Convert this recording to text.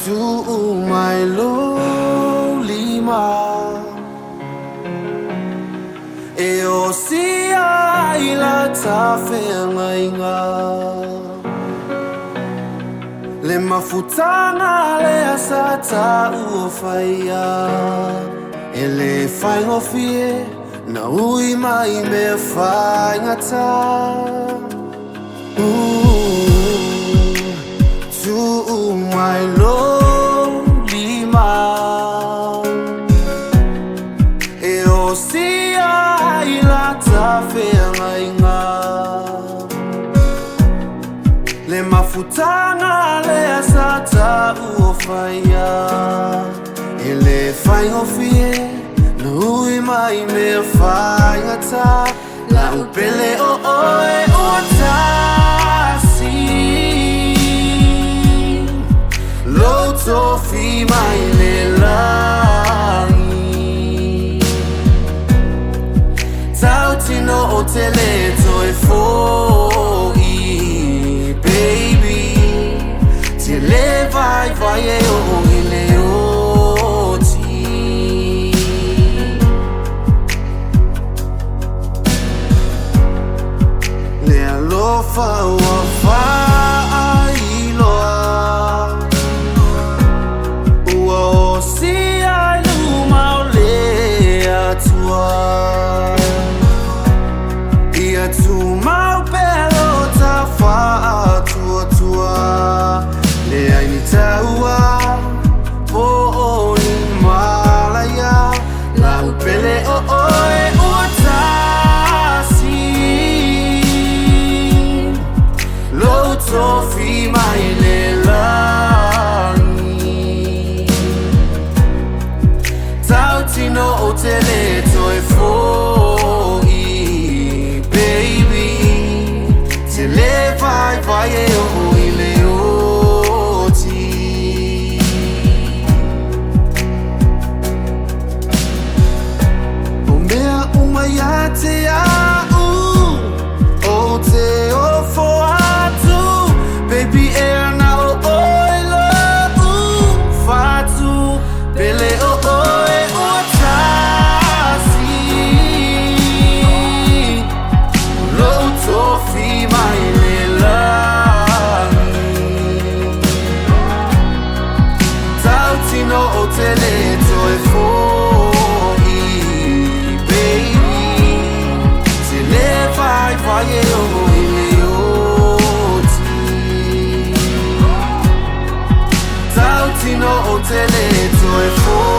to my lowly ma e o sia I la tawhengainga le mafutanga le asata uofaya e le whaingo fie na ui mai me whaingata to my lonely ma e o sia I la tawhengainga le mafutanga le asata uofaya e le whaingo fie na ui mai me whaingata la upele o oe o tasi Loto fi mai le langi Tautino o te leto e foi Baby Te le vai e o i le oti Le alofa ua whailoa Ua o si ai luma o le atua Ia tu mau pelo ta whaatua Le ai ni taua po o ni malaya La upele o oe ua tasi Loto fi mai le langi Tautino o te leto e foi Baby Te le vai e o i le oti O mea umaya te au O te ofo atu Baby na o oilo fatu Pele o oe o tasi Loto fi mai le langi Tautino o te leto e foi Baby Te le vai e o i le oti Tautino o te leto e foi